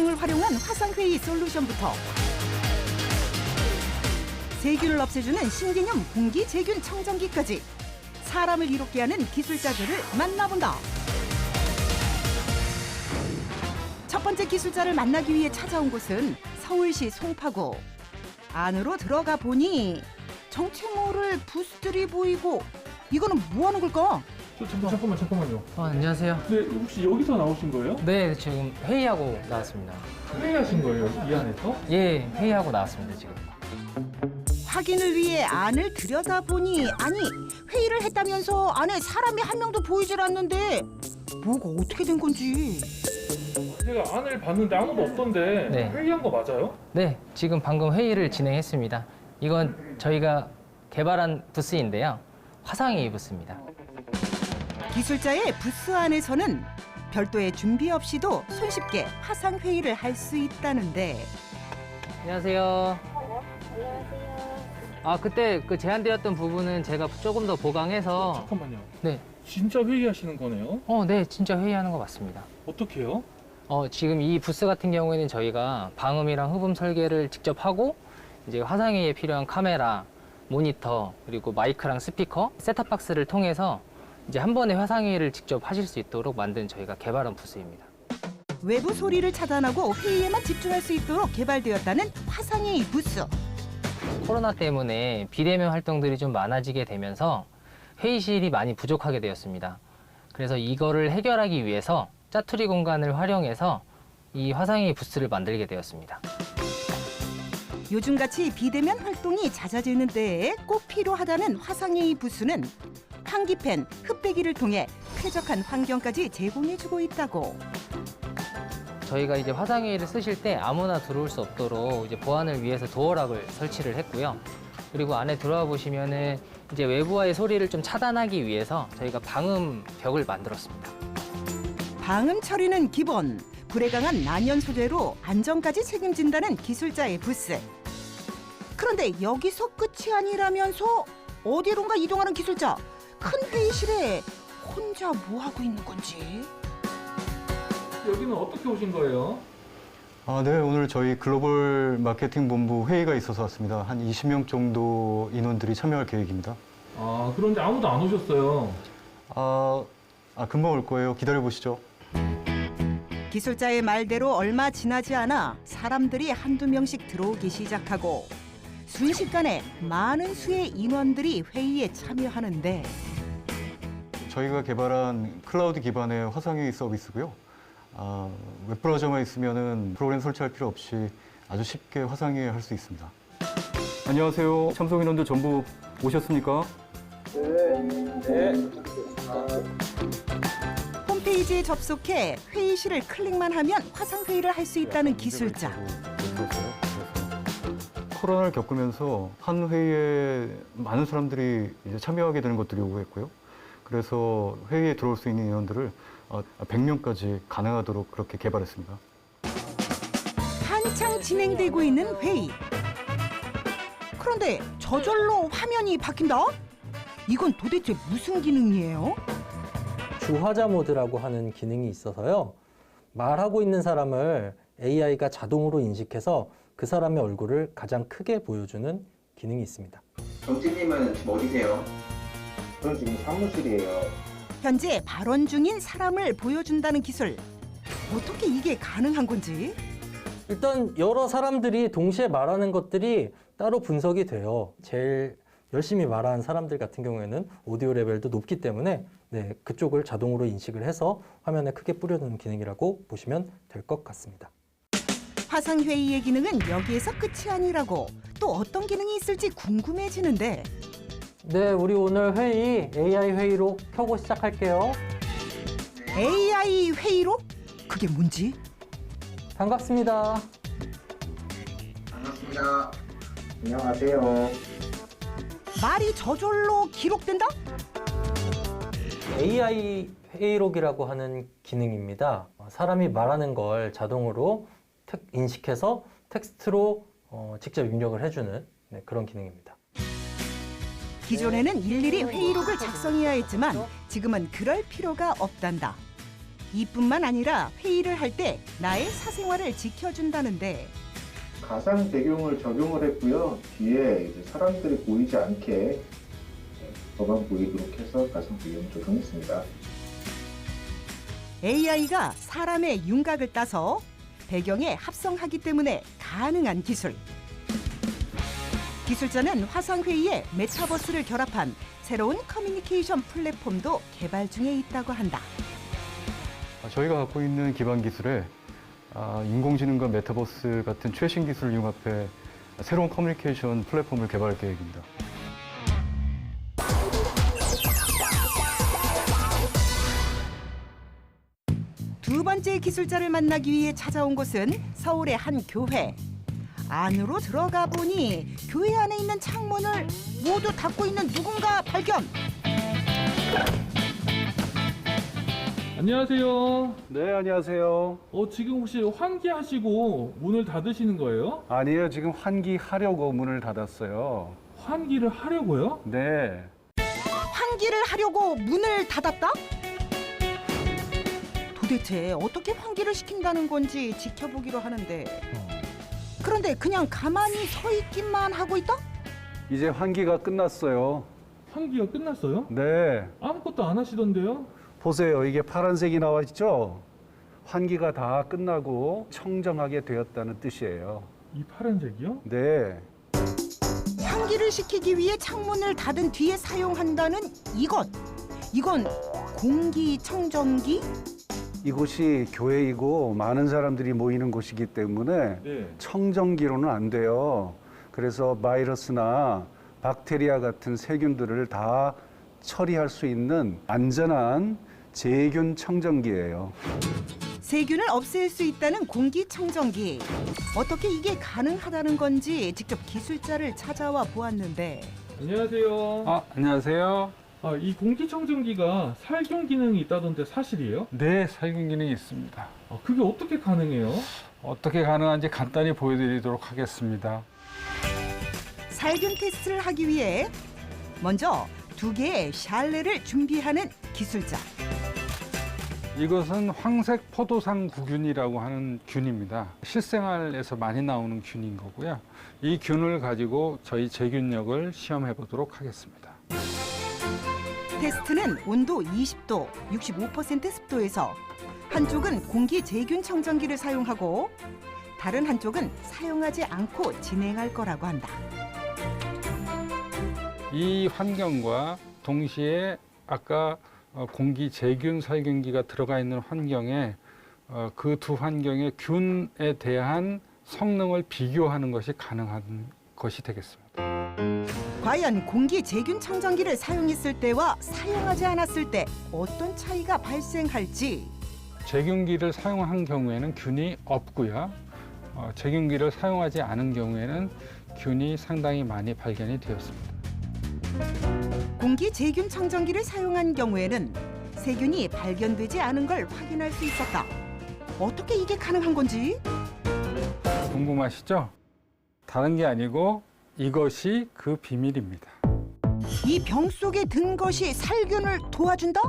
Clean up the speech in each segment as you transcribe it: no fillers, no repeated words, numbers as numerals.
기능을 활용한 화상회의 솔루션부터 세균을 없애주는 신개념 공기세균 청정기까지 사람을 이롭게 하는 기술자들을 만나본다. 첫 번째 기술자를 만나기 위해 찾아온 곳은 서울시 송파구. 안으로 들어가 보니 정체 모를 부스들이 보이고 이거는 뭐 하는 걸까? 잠깐만요. 안녕하세요. 네, 혹시 여기서 나오신 거예요? 네, 지금 회의하고 나왔습니다. 회의하신 거예요, 이 안에서? 예, 회의하고 나왔습니다, 지금. 확인을 위해 안을 들여다보니 아니 회의를 했다면서 안에 사람이 한 명도 보이질 않는데 뭐가 어떻게 된 건지. 제가 안을 봤는데 아무도 없던데 네. 회의한 거 맞아요? 네, 지금 방금 회의를 진행했습니다. 이건 저희가 개발한 부스인데요. 화상회의 부스입니다. 기술자의 부스 안에서는 별도의 준비 없이도 손쉽게 화상회의를 할 수 있다는데 안녕하세요. 그때 그 제안드렸던 부분은 제가 조금 더 보강해서 잠깐만요. 네. 진짜 회의하시는 거네요? 네, 진짜 회의하는 거 맞습니다. 어떻게 해요? 지금 이 부스 같은 경우에는 저희가 방음이랑 흡음 설계를 직접 하고 이제 화상회의에 필요한 카메라, 모니터, 그리고 마이크랑 스피커, 셋탑박스를 통해서 이제 한 번에 화상회의를 직접 하실 수 있도록 만든 저희가 개발한 부스입니다. 외부 소리를 차단하고 회의에만 집중할 수 있도록 개발되었다는 화상회의 부스. 코로나 때문에 비대면 활동들이 좀 많아지게 되면서 회의실이 많이 부족하게 되었습니다. 그래서 이거를 해결하기 위해서 짜투리 공간을 활용해서 이 화상회의 부스를 만들게 되었습니다. 요즘같이 비대면 활동이 잦아지는 때에 꼭 필요하다는 화상회의 부스는 환기팬, 흡배기를 통해 쾌적한 환경까지 제공해주고 있다고. 저희가 이제 화상회의를 쓰실 때 아무나 들어올 수 없도록 이제 보안을 위해서 도어락을 설치를 했고요. 그리고 안에 들어와 보시면은 이제 외부와의 소리를 좀 차단하기 위해서 저희가 방음 벽을 만들었습니다. 방음 처리는 기본, 불에 강한 난연 소재로 안전까지 책임진다는 기술자의 부스. 그런데 여기서 끝이 아니라면서 어디론가 이동하는 기술자. 큰 회의실에 혼자 뭐 하고 있는 건지. 여기는 어떻게 오신 거예요? 네, 오늘 저희 글로벌 마케팅 본부 회의가 있어서 왔습니다. 한 20명 정도 인원들이 참여할 계획입니다. 그런데 아무도 안 오셨어요. 금방 올 거예요. 기다려 보시죠. 기술자의 말대로 얼마 지나지 않아 사람들이 한두 명씩 들어오기 시작하고 순식간에 많은 수의 인원들이 회의에 참여하는데 저희가 개발한 클라우드 기반의 화상회의 서비스고요. 웹브라우저만 있으면은 프로그램 설치할 필요 없이 아주 쉽게 화상회의 할 수 있습니다. 안녕하세요. 참석 인원들 전부 오셨습니까? 홈페이지에 접속해 회의실을 클릭만 하면 화상회의를 할 수 있다는 기술자. 코로나를 겪으면서 한 회의에 많은 사람들이 이제 참여하게 되는 것들이 요구했고요. 그래서 회의에 들어올 수 있는 인원들을 100명까지 가능하도록 그렇게 개발했습니다. 한창 진행되고 있는 회의. 그런데 저절로 화면이 바뀐다? 이건 도대체 무슨 기능이에요? 주화자 모드라고 하는 기능이 있어서요. 말하고 있는 사람을 AI가 자동으로 인식해서 그 사람의 얼굴을 가장 크게 보여주는 기능이 있습니다. 정치님은 지금 어디세요? 저는 지금 사무실이에요. 현재 발언 중인 사람을 보여준다는 기술. 어떻게 이게 가능한 건지? 일단 여러 사람들이 동시에 말하는 것들이 따로 분석이 돼요. 제일 열심히 말하는 사람들 같은 경우에는 오디오 레벨도 높기 때문에 그쪽을 자동으로 인식을 해서 화면에 크게 뿌려두는 기능이라고 보시면 될 것 같습니다. 화상회의의 기능은 여기에서 끝이 아니라고. 또 어떤 기능이 있을지 궁금해지는데 네, 우리 오늘 회의 AI 회의로 켜고 시작할게요. AI 회의로? 그게 뭔지? 반갑습니다. 반갑습니다. 안녕하세요. 말이 저절로 기록된다? AI 회의록이라고 하는 기능입니다. 사람이 말하는 걸 자동으로 인식해서 텍스트로 직접 입력을 해주는 그런 기능입니다. 기존에는 일일이 회의록을 작성해야 했지만 지금은 그럴 필요가 없단다. 이뿐만 아니라 회의를 할 때 나의 사생활을 지켜준다는데 가상 배경을 적용을 했고요. 뒤에 이제 사람들이 보이지 않게 저만 보이도록 해서 가상 배경을 적용했습니다. AI가 사람의 윤곽을 따서 배경에 합성하기 때문에 가능한 기술. 기술자는 화상회의에 메타버스를 결합한 새로운 커뮤니케이션 플랫폼도 개발 중에 있다고 한다. 저희가 갖고 있는 기반 기술에 인공지능과 메타버스 같은 최신 기술을 융합해 새로운 커뮤니케이션 플랫폼을 개발할 계획입니다. 두 번째 기술자를 만나기 위해 찾아온 곳은 서울의 한 교회. 안으로 들어가 보니 교회 안에 있는 창문을 모두 닫고 있는 누군가 발견. 안녕하세요. 네, 안녕하세요. 지금 혹시 환기하시고 문을 닫으시는 거예요? 아니에요. 지금 환기하려고 문을 닫았어요. 환기를 하려고요? 네. 환기를 하려고 문을 닫았다? 도대체 어떻게 환기를 시킨다는 건지 지켜보기로 하는데 그런데 그냥 가만히 서 있기만 하고 있다? 이제 환기가 끝났어요. 환기가 끝났어요? 네. 아무것도 안 하시던데요? 보세요. 이게 파란색이 나와 있죠? 환기가 다 끝나고 청정하게 되었다는 뜻이에요. 이 파란색이요? 네. 환기를 시키기 위해 창문을 닫은 뒤에 사용한다는 이건 공기청정기? 이곳이 교회이고 많은 사람들이 모이는 곳이기 때문에 네. 청정기로는 안 돼요. 그래서 바이러스나 박테리아 같은 세균들을 다 처리할 수 있는 안전한 제균 청정기예요. 세균을 없앨 수 있다는 공기청정기. 어떻게 이게 가능하다는 건지 직접 기술자를 찾아와 보았는데 안녕하세요. 안녕하세요. 이 공기청정기가 살균 기능이 있다던데 사실이에요? 네, 살균 기능이 있습니다. 그게 어떻게 가능해요? 어떻게 가능한지 간단히 보여드리도록 하겠습니다. 살균 테스트를 하기 위해 먼저 2개의 샬레를 준비하는 기술자. 이것은 황색 포도상 구균이라고 하는 균입니다. 실생활에서 많이 나오는 균인 거고요. 이 균을 가지고 저희 제균력을 시험해 보도록 하겠습니다. 테스트는 온도 20도, 65% 습도에서 한쪽은 공기 제균 청정기를 사용하고 다른 한쪽은 사용하지 않고 진행할 거라고 한다. 이 환경과 동시에 아까 공기 제균 살균기가 들어가 있는 환경에 그 두 환경의 균에 대한 성능을 비교하는 것이 가능한 것이 되겠습니다. 과연 공기 제균 청정기를 사용했을 때와 사용하지 않았을 때 어떤 차이가 발생할지. 제균기를 사용한 경우에는 균이 없고요. 제균기를 사용하지 않은 경우에는 균이 상당히 많이 발견이 되었습니다. 공기 제균 청정기를 사용한 경우에는 세균이 발견되지 않은 걸 확인할 수 있었다. 어떻게 이게 가능한 건지? 궁금하시죠? 다른 게 아니고 이것이 그 비밀입니다. 이 병 속에 든 것이 살균을 도와준다?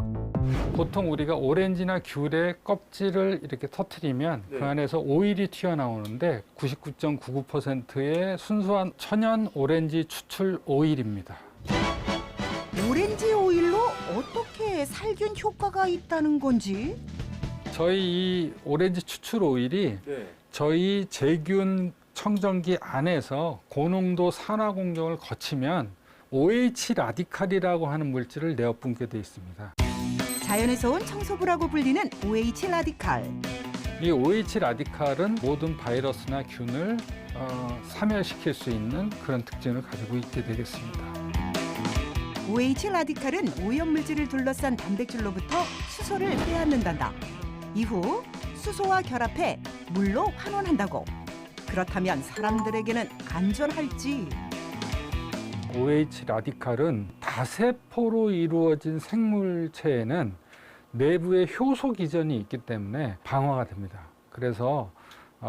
보통 우리가 오렌지나 귤의 껍질을 이렇게 터트리면 그 안에서 오일이 튀어나오는데 99.99%의 순수한 천연 오렌지 추출 오일입니다. 오렌지 오일로 어떻게 살균 효과가 있다는 건지? 저희 이 오렌지 추출 오일이 저희 제균 청정기 안에서 고농도 산화 공정을 거치면 OH 라디칼이라고 하는 물질을 내어뿜게 돼 있습니다. 자연에서 온 청소부라고 불리는 OH 라디칼. 이 OH 라디칼은 모든 바이러스나 균을 사멸시킬 수 있는 그런 특징을 가지고 있게 되겠습니다. OH 라디칼은 오염물질을 둘러싼 단백질로부터 수소를 빼앗는단다. 이후 수소와 결합해 물로 환원한다고. 그렇다면 사람들에게는 안전할지? OH 라디칼은 다세포로 이루어진 생물체에는 내부에 효소 기전이 있기 때문에 방어가 됩니다. 그래서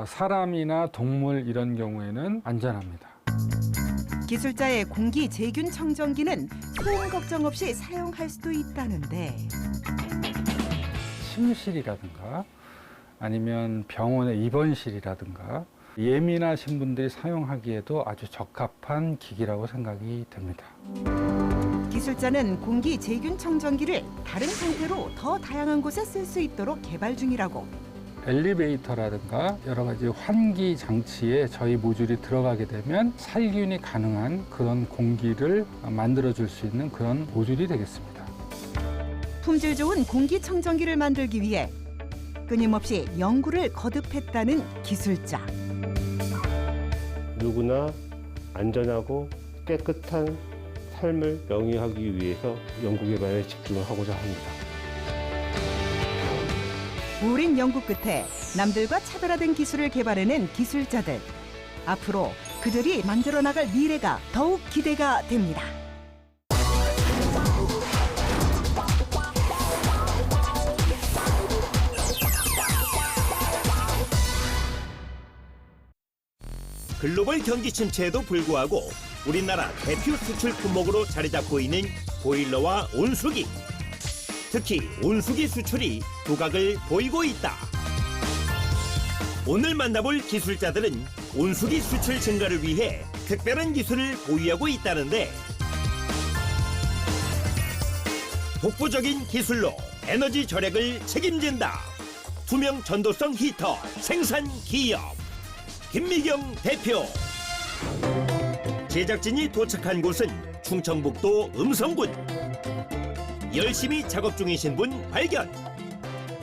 사람이나 동물 이런 경우에는 안전합니다. 기술자의 공기 제균 청정기는 소음 걱정 없이 사용할 수도 있다는데 침실이라든가 아니면 병원의 입원실이라든가 예민하신 분들이 사용하기에도 아주 적합한 기기라고 생각이 됩니다. 기술자는 공기 제균 청정기를 다른 형태로 더 다양한 곳에 쓸 수 있도록 개발 중이라고. 엘리베이터라든가 여러 가지 환기 장치에 저희 모듈이 들어가게 되면 살균이 가능한 그런 공기를 만들어줄 수 있는 그런 모듈이 되겠습니다. 품질 좋은 공기 청정기를 만들기 위해 끊임없이 연구를 거듭했다는 기술자. 누구나 안전하고 깨끗한 삶을 영위하기 위해서 연구개발에 집중을 하고자 합니다. 오랜 연구 끝에 남들과 차별화된 기술을 개발해낸 기술자들. 앞으로 그들이 만들어 나갈 미래가 더욱 기대가 됩니다. 글로벌 경기 침체에도 불구하고 우리나라 대표 수출 품목으로 자리 잡고 있는 보일러와 온수기. 특히 온수기 수출이 두각을 보이고 있다. 오늘 만나볼 기술자들은 온수기 수출 증가를 위해 특별한 기술을 보유하고 있다는데 독보적인 기술로 에너지 절약을 책임진다. 투명 전도성 히터 생산 기업 김미경 대표. 제작진이 도착한 곳은 충청북도 음성군. 열심히 작업 중이신 분 발견.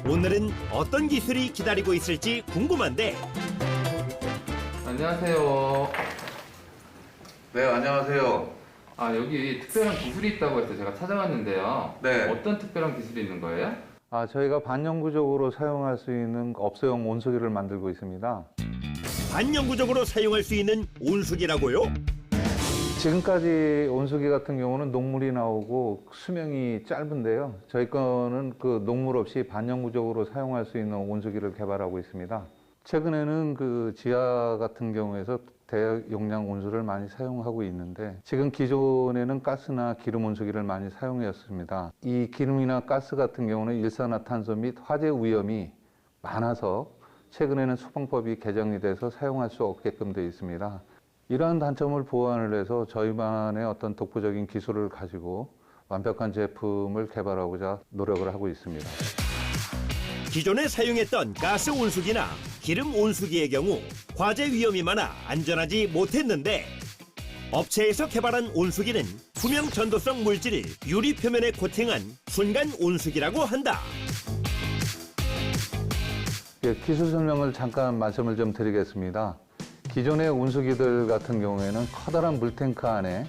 오늘은 어떤 기술이 기다리고 있을지 궁금한데. 안녕하세요. 네, 안녕하세요. 여기 특별한 기술이 있다고 해서 제가 찾아왔는데요. 네. 어떤 특별한 기술이 있는 거예요? 저희가 반영구적으로 사용할 수 있는 업소용 온수기를 만들고 있습니다. 반영구적으로 사용할 수 있는 온수기라고요? 지금까지 온수기 같은 경우는 녹물이 나오고 수명이 짧은데요. 저희 거는 그 녹물 없이 반영구적으로 사용할 수 있는 온수기를 개발하고 있습니다. 최근에는 그 지하 같은 경우에서 대용량 온수를 많이 사용하고 있는데 지금 기존에는 가스나 기름 온수기를 많이 사용했습니다. 이 기름이나 가스 같은 경우는 일산화탄소 및 화재 위험이 많아서 최근에는 소방법이 개정이 돼서 사용할 수 없게끔 되어 있습니다. 이러한 단점을 보완을 해서 저희만의 어떤 독보적인 기술을 가지고 완벽한 제품을 개발하고자 노력을 하고 있습니다. 기존에 사용했던 가스 온수기나 기름 온수기의 경우 화재 위험이 많아 안전하지 못했는데 업체에서 개발한 온수기는 투명 전도성 물질을 유리 표면에 코팅한 순간 온수기라고 한다. 예, 기술 설명을 잠깐 말씀을 좀 드리겠습니다. 기존의 온수기들 같은 경우에는 커다란 물탱크 안에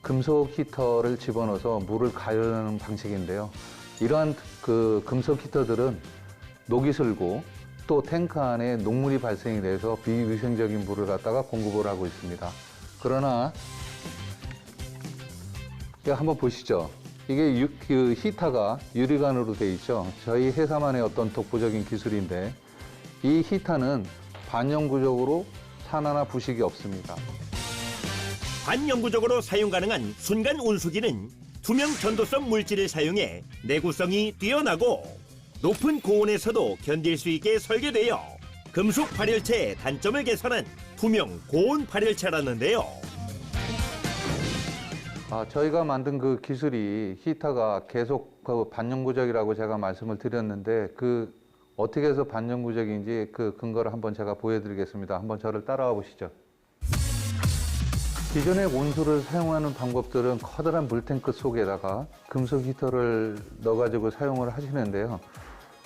금속 히터를 집어넣어서 물을 가열하는 방식인데요. 이러한 그 금속 히터들은 녹이 슬고 또 탱크 안에 녹물이 발생이 돼서 비위생적인 물을 갖다가 공급을 하고 있습니다. 그러나 이거 한번 보시죠. 이게 그 히터가 유리관으로 되어 있죠. 저희 회사만의 어떤 독보적인 기술인데 이 히터는 반영구적으로 산화나 부식이 없습니다. 반영구적으로 사용 가능한 순간 온수기는 투명 전도성 물질을 사용해 내구성이 뛰어나고 높은 고온에서도 견딜 수 있게 설계되어 금속 발열체의 단점을 개선한 투명 고온 발열체라는데요. 저희가 만든 그 기술이 히터가 계속 그 반영구적이라고 제가 말씀을 드렸는데 그 어떻게 해서 반영구적인지 그 근거를 한번 제가 보여드리겠습니다. 한번 저를 따라와 보시죠. 기존의 온수를 사용하는 방법들은 커다란 물탱크 속에다가 금속 히터를 넣어가지고 사용을 하시는데요.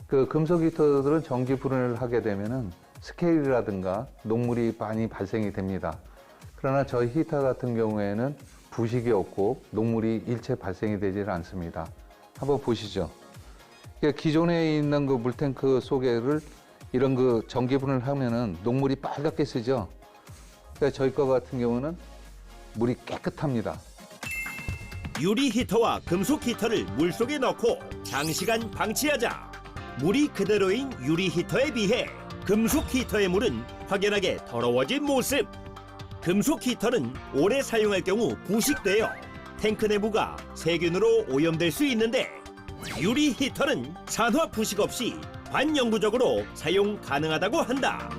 그 금속 히터들은 전기 불운을 하게 되면은 스케일이라든가 녹물이 많이 발생이 됩니다. 그러나 저희 히터 같은 경우에는 부식이 없고 녹물이 일체 발생이 되질 않습니다. 한번 보시죠. 기존에 있는 그 물탱크 속에를 이런 그 전기분을 하면은 녹물이 빨갛게 쓰죠. 그러니까 저희 거 같은 경우는 물이 깨끗합니다. 유리 히터와 금속 히터를 물속에 넣고 장시간 방치하자 물이 그대로인 유리 히터에 비해 금속 히터의 물은 확연하게 더러워진 모습. 금속 히터는 오래 사용할 경우 부식되어 탱크 내부가 세균으로 오염될 수 있는데 유리 히터는 산화 부식 없이 반영구적으로 사용 가능하다고 한다.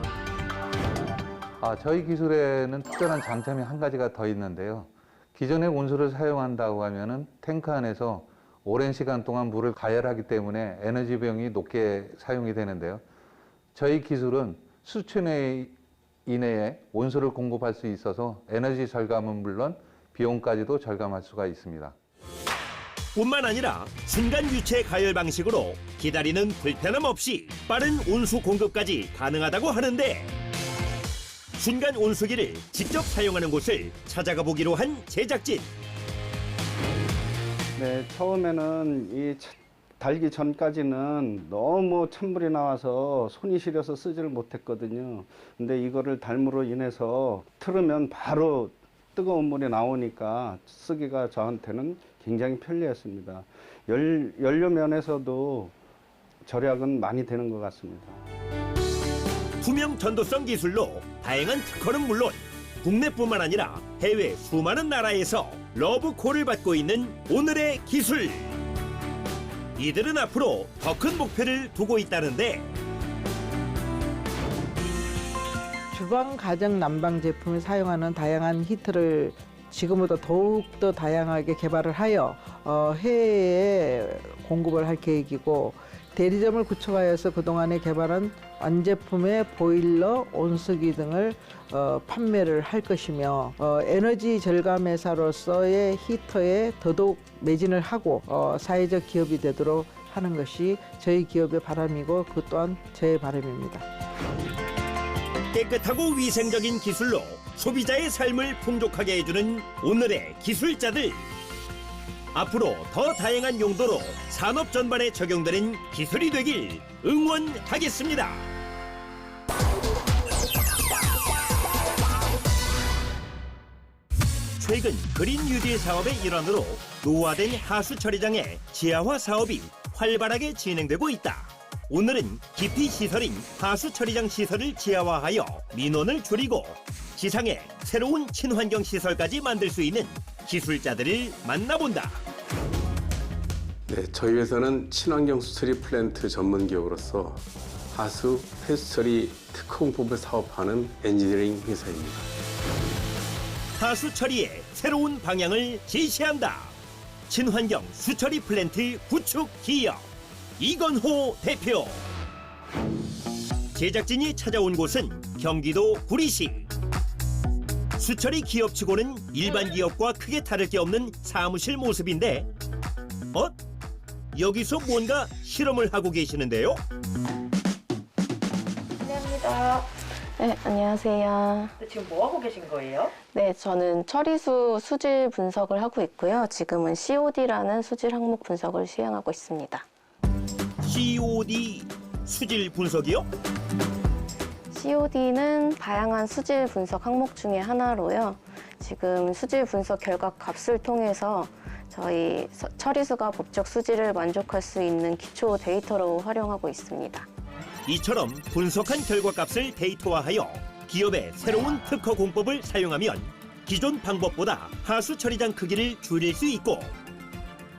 저희 기술에는 특별한 장점이 한 가지가 더 있는데요. 기존의 온수를 사용한다고 하면은 탱크 안에서 오랜 시간 동안 물을 가열하기 때문에 에너지 비용이 높게 사용이 되는데요. 저희 기술은 수초 이내에 온수를 공급할 수 있어서 에너지 절감은 물론 비용까지도 절감할 수가 있습니다. 뿐만 아니라 순간 유체 가열 방식으로 기다리는 불편함 없이 빠른 온수 공급까지 가능하다고 하는데, 순간 온수기를 직접 사용하는 곳을 찾아가 보기로 한 제작진. 네, 처음에는 이 달기 전까지는 너무 찬물이 나와서 손이 시려서 쓰지를 못했거든요. 근데 이거를 달므로 인해서 틀으면 바로 뜨거운 물이 나오니까 쓰기가 저한테는 굉장히 편리했습니다. 연료 면에서도 절약은 많이 되는 것 같습니다. 투명 전도성 기술로 다양한 특허는 물론 국내뿐만 아니라 해외 수많은 나라에서 러브콜을 받고 있는 오늘의 기술. 이들은 앞으로 더 큰 목표를 두고 있다는데, 주방 가정 난방 제품을 사용하는 다양한 히터를 지금보다 더욱더 다양하게 개발을 하여 해외에 공급을 할 계획이고, 대리점을 구축하여서 그동안에 개발한 완제품의 보일러, 온수기 등을 판매를 할 것이며, 에너지 절감 회사로서의 히터에 더더욱 매진을 하고 사회적 기업이 되도록 하는 것이 저희 기업의 바람이고, 그 또한 저의 바람입니다. 깨끗하고 위생적인 기술로 소비자의 삶을 풍족하게 해주는 오늘의 기술자들. 앞으로 더 다양한 용도로 산업 전반에 적용되는 기술이 되길 응원하겠습니다. 최근 그린 뉴딜 사업의 일환으로 노후화된 하수 처리장의 지하화 사업이 활발하게 진행되고 있다. 오늘은 기피 시설인 하수 처리장 시설을 지하화하여 민원을 줄이고 지상에 새로운 친환경 시설까지 만들 수 있는 기술자들을 만나본다. 네, 저희 회사는 친환경 수처리 플랜트 전문 기업으로서 하수 폐수 처리 특허 공법을 사업하는 엔지니어링 회사입니다. 하수 처리의 새로운 방향을 제시한다. 친환경 수처리 플랜트 구축 기업 이건호 대표. 제작진이 찾아온 곳은 경기도 구리시. 수처리 기업치고는 일반 기업과 크게 다를 게 없는 사무실 모습인데, 여기서 뭔가 실험을 하고 계시는데요? 안녕합니다. 네, 안녕하세요. 지금 뭐 하고 계신 거예요? 네, 저는 처리수 수질 분석을 하고 있고요. 지금은 COD라는 수질 항목 분석을 시행하고 있습니다. COD 수질 분석이요? COD는 다양한 수질 분석 항목 중에 하나로요. 지금 수질 분석 결과 값을 통해서 저희 처리수가 법적 수질을 만족할 수 있는 기초 데이터로 활용하고 있습니다. 이처럼 분석한 결과값을 데이터화하여 기업의 새로운 특허 공법을 사용하면 기존 방법보다 하수 처리장 크기를 줄일 수 있고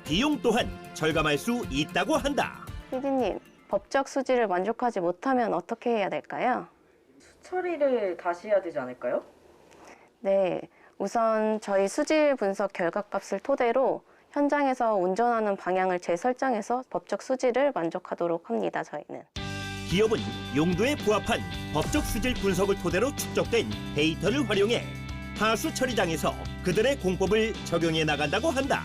비용 또한 절감할 수 있다고 한다. 피디님, 법적 수질을 만족하지 못하면 어떻게 해야 될까요? 수처리를 다시 해야 되지 않을까요? 네, 우선 저희 수질 분석 결과값을 토대로 현장에서 운전하는 방향을 재설정해서 법적 수질을 만족하도록 합니다, 저희는. 기업은 용도에 부합한 법적 수질 분석을 토대로 축적된 데이터를 활용해 하수 처리장에서 그들의 공법을 적용해 나간다고 한다.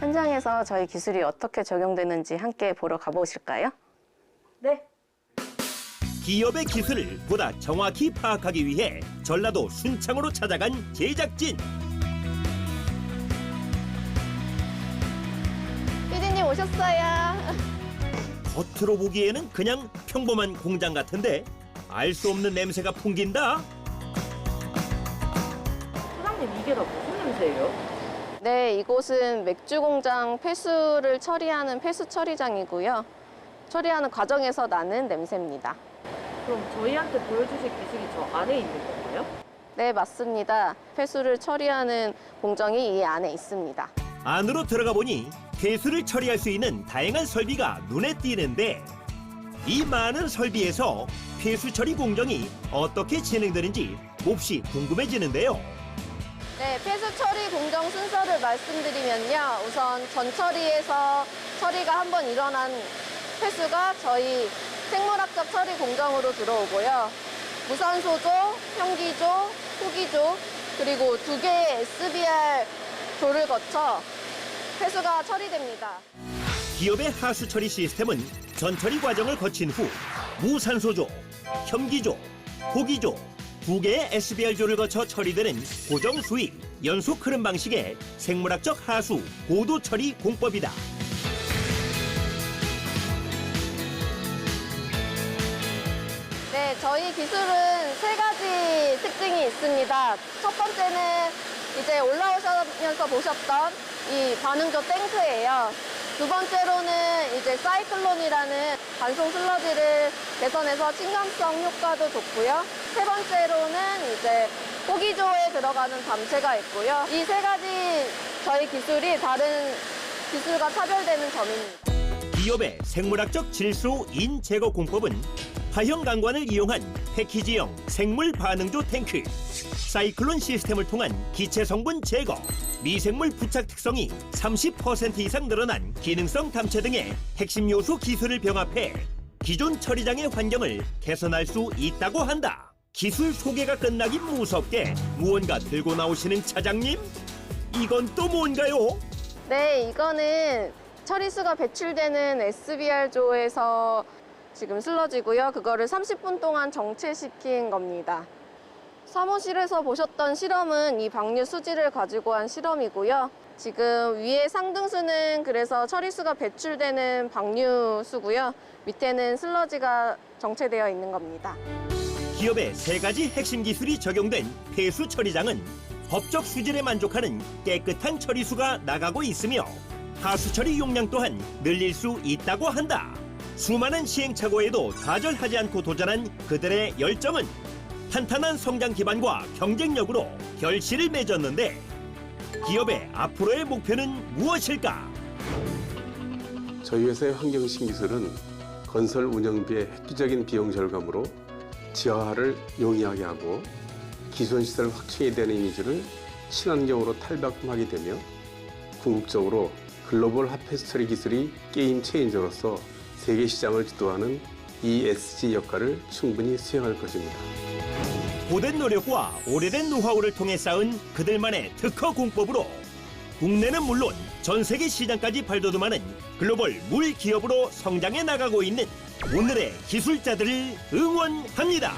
현장에서 저희 기술이 어떻게 적용되는지 함께 보러 가보실까요? 네. 기업의 기술을 보다 정확히 파악하기 위해 전라도 순창으로 찾아간 제작진. 피디님 오셨어요. 겉으로 보기에는 그냥 평범한 공장 같은데 알 수 없는 냄새가 풍긴다. 사장님, 이게 다 무슨 냄새예요? 네, 이곳은 맥주 공장 폐수를 처리하는 폐수 처리장이고요. 처리하는 과정에서 나는 냄새입니다. 그럼 저희한테 보여주실 기술이 저 안에 있는 건가요? 네, 맞습니다. 폐수를 처리하는 공정이 이 안에 있습니다. 안으로 들어가 보니 폐수를 처리할 수 있는 다양한 설비가 눈에 띄는데 이 많은 설비에서 폐수 처리 공정이 어떻게 진행되는지 몹시 궁금해지는데요. 네, 폐수 처리 공정 순서를 말씀드리면요. 우선 전처리에서 처리가 한번 일어난 폐수가 저희 생물학적 처리 공정으로 들어오고요. 무산소조, 현기조, 후기조, 그리고 2개의 SBR 조를 거쳐 폐수가 처리됩니다. 기업의 하수 처리 시스템은 전처리 과정을 거친 후 무산소조, 현기조, 호기조, 2개의 SBR조를 거쳐 처리되는 고정 수익, 연속 흐름 방식의 생물학적 하수 고도 처리 공법이다. 네, 저희 기술은 3가지 특징이 있습니다. 첫 번째는 이제 올라오시면서 보셨던 이 반응조 탱크예요. 두 번째로는 이제 사이클론이라는 반송 슬러지를 개선해서 층감성 효과도 좋고요. 세 번째로는 이제 호기조에 들어가는 담체가 있고요. 이 3가지 저희 기술이 다른 기술과 차별되는 점입니다. 기업의 생물학적 질소 인 제거 공법은 하형 강관을 이용한 패키지형 생물 반응조 탱크, 사이클론 시스템을 통한 기체 성분 제거, 미생물 부착 특성이 30% 이상 늘어난 기능성 담체 등의 핵심 요소 기술을 병합해 기존 처리장의 환경을 개선할 수 있다고 한다. 기술 소개가 끝나기 무섭게 무언가 들고 나오시는 차장님? 이건 또 뭔가요? 네, 이거는 처리수가 배출되는 SBR조에서 지금 슬러지고요. 그거를 30분 동안 정체시킨 겁니다. 사무실에서 보셨던 실험은 이 방류 수지를 가지고 한 실험이고요. 지금 위에 상등수는 그래서 처리수가 배출되는 방류수고요. 밑에는 슬러지가 정체되어 있는 겁니다. 기업의 3가지 핵심 기술이 적용된 폐수 처리장은 법적 수질에 만족하는 깨끗한 처리수가 나가고 있으며 하수 처리 용량 또한 늘릴 수 있다고 한다. 수많은 시행착오에도 좌절하지 않고 도전한 그들의 열정은 탄탄한 성장 기반과 경쟁력으로 결실을 맺었는데 기업의 앞으로의 목표는 무엇일까? 저희 회사의 환경신 기술은 건설 운영비의 획기적인 비용 절감으로 지하화를 용이하게 하고 기존 시설 확충이 되는 이미지를 친환경으로 탈바꿈하게 되며 궁극적으로 글로벌 핫패스 처리 기술이 게임 체인저로서 세계 시장을 주도하는 ESG 역할을 충분히 수행할 것입니다. 고된 노력과 오래된 노하우를 통해 쌓은 그들만의 특허 공법으로 국내는 물론 전 세계 시장까지 발돋움하는 글로벌 물 기업으로 성장해 나가고 있는 오늘의 기술자들을 응원합니다.